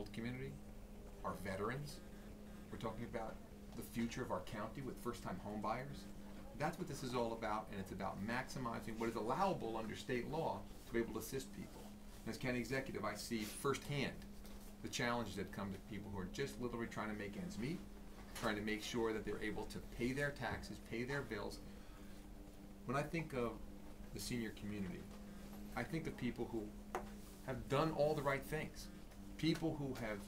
old community, our veterans. We're talking about the future of our county with first-time home buyers. That's what this is all about, and it's about maximizing what is allowable under state law to be able to assist people. As county executive, I see firsthand the challenges that come to people who are just literally trying to make ends meet, trying to make sure that they're able to pay their taxes, pay their bills. When I think of the senior community, I think of people who have done all the right things, people who have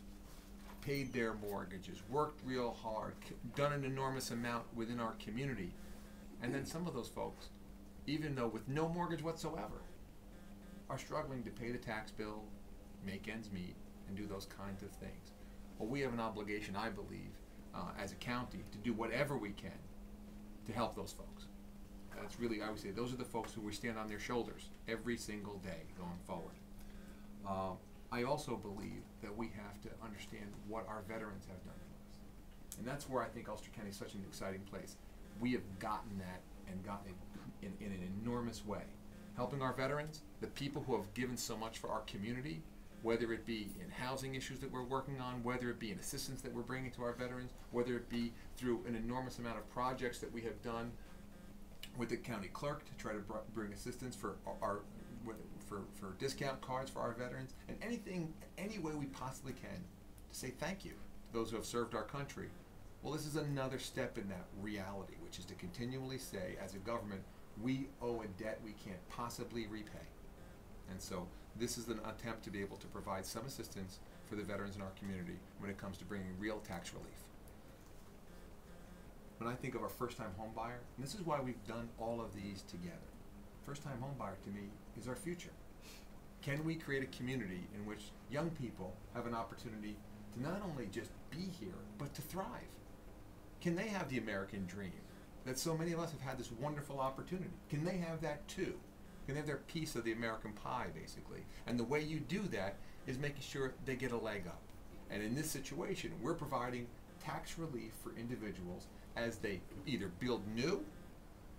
paid their mortgages, worked real hard, done an enormous amount within our community. And then some of those folks, even though with no mortgage whatsoever, are struggling to pay the tax bill, make ends meet, and do those kinds of things. Well, we have an obligation, I believe, as a county to do whatever we can to help those folks. That's really, I would say, those are the folks who we stand on their shoulders every single day going forward. I also believe that we have to understand what our veterans have done for us. And that's where I think Ulster County is such an exciting place. We have gotten that and gotten it in an enormous way. Helping our veterans, the people who have given so much for our community, whether it be in housing issues that we're working on, whether it be in assistance that we're bringing to our veterans, whether it be through an enormous amount of projects that we have done with the county clerk to try to bring assistance for for discount cards for our veterans, and anything, any way we possibly can to say thank you to those who have served our country. Well, this is another step in that reality, which is to continually say, as a government, we owe a debt we can't possibly repay. And so this is an attempt to be able to provide some assistance for the veterans in our community when it comes to bringing real tax relief. When I think of our first-time home buyer, and this is why we've done all of these together, first-time home buyer to me is our future. Can we create a community in which young people have an opportunity to not only just be here, but to thrive? Can they have the American dream that so many of us have had this wonderful opportunity? Can they have that too? Can they have their piece of the American pie, basically? And the way you do that is making sure they get a leg up. And in this situation, we're providing tax relief for individuals as they either build new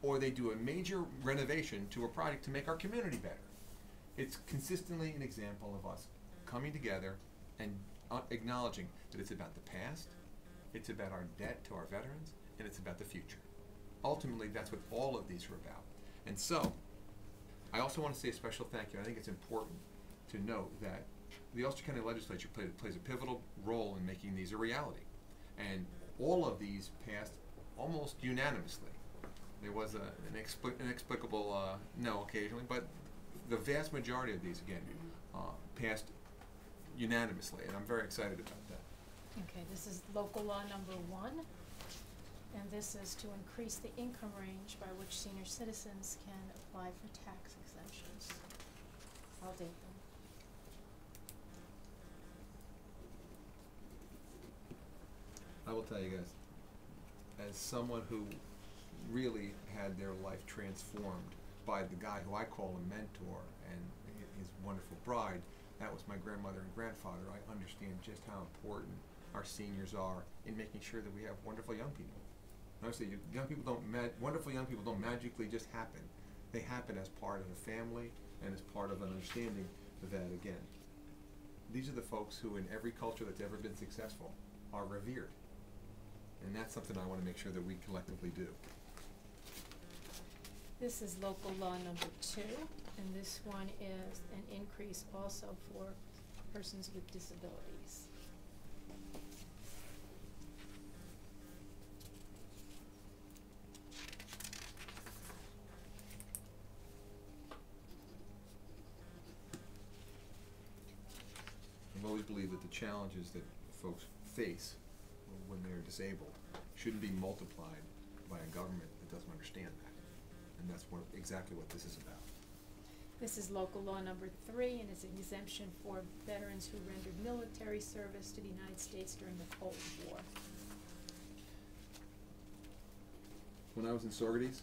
or they do a major renovation to a project to make our community better. It's consistently an example of us coming together and acknowledging that it's about the past, it's about our debt to our veterans, and it's about the future. Ultimately, that's what all of these are about. And so, I also want to say a special thank you. I think it's important to note that the Ulster County Legislature plays a pivotal role in making these a reality. And all of these passed almost unanimously. There was an inexplicable no occasionally, but the vast majority of these, again, passed unanimously, and I'm very excited about that. Okay, this is local law number 1, and this is to increase the income range by which senior citizens can apply for tax exemptions. I'll date them. I will tell you guys, as someone who really had their life transformed by the guy who I call a mentor and his wonderful bride, that was my grandmother and grandfather, I understand just how important our seniors are in making sure that we have wonderful young people. Honestly, wonderful young people don't magically just happen. They happen as part of a family and as part of an understanding that, again, these are the folks who in every culture that's ever been successful are revered. And that's something I want to make sure that we collectively do. This is local law number 2, and this one is an increase also for persons with disabilities. I've always believed that the challenges that folks face when they're disabled shouldn't be multiplied by a government that doesn't understand that. And that's exactly what this is about. This is local law number 3, and it's an exemption for veterans who rendered military service to the United States during the Cold War. When I was in Sorgeties,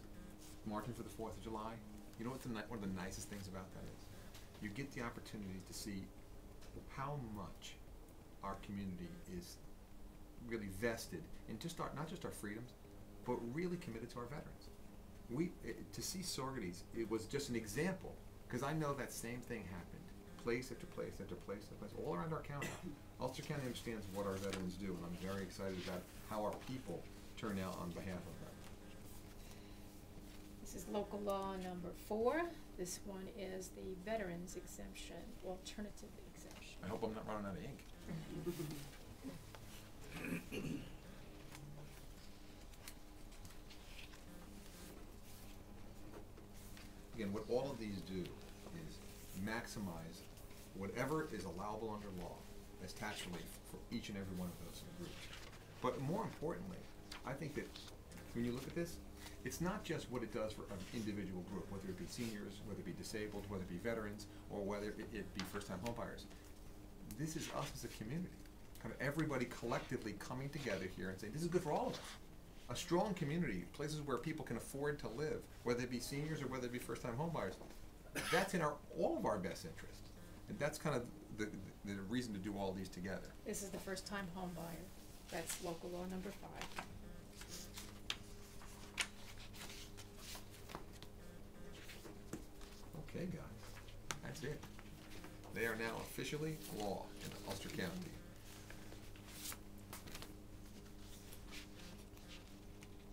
marching for the 4th of July, you know what one of the nicest things about that is? You get the opportunity to see how much our community is really vested in not just our freedoms, but really committed to our veterans. To see Sorgeties, it was just an example, because I know that same thing happened, place after place after place after place, all around our county, Ulster County understands what our veterans do, and I'm very excited about how our people turn out on behalf of them. This is local law number 4. This one is the Veterans Exemption, Alternative Exemption. I hope I'm not running out of ink. Again, what all of these do is maximize whatever is allowable under law as tax relief for each and every one of those groups. But more importantly, I think that when you look at this, it's not just what it does for an individual group, whether it be seniors, whether it be disabled, whether it be veterans, or whether it be first-time homebuyers. This is us as a community, kind of everybody collectively coming together here and saying, this is good for all of us. A strong community, places where people can afford to live, whether it be seniors or whether it be first-time homebuyers, that's in all of our best interest. And that's kind of the reason to do all these together. This is the first-time home buyer. That's local law number 5. Okay, guys, that's it. They are now officially law in Ulster County.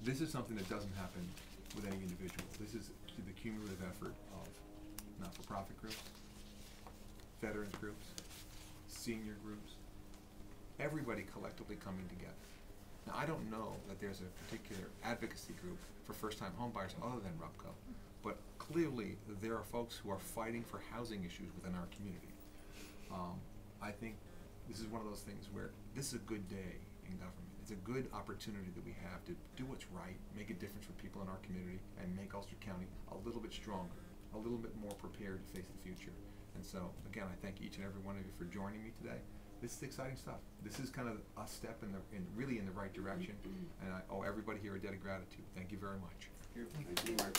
This is something that doesn't happen with any individual. This is the cumulative effort of not-for-profit groups, veterans groups, senior groups, everybody collectively coming together. Now, I don't know that there's a particular advocacy group for first-time homebuyers other than RUPCO, but clearly there are folks who are fighting for housing issues within our community. I think this is one of those things where this is a good day in government. It's a good opportunity that we have to do what's right, make a difference for people in our community, and make Ulster County a little bit stronger, a little bit more prepared to face the future. And so, again, I thank each and every one of you for joining me today. This is exciting stuff. This is kind of a step really in the right direction, and I owe everybody here a debt of gratitude. Thank you very much. Thank you. Can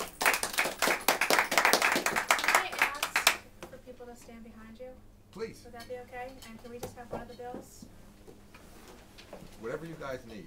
I ask for people to stand behind you? Please, Would that be okay? And can we just have one of the bills? whatever you guys need.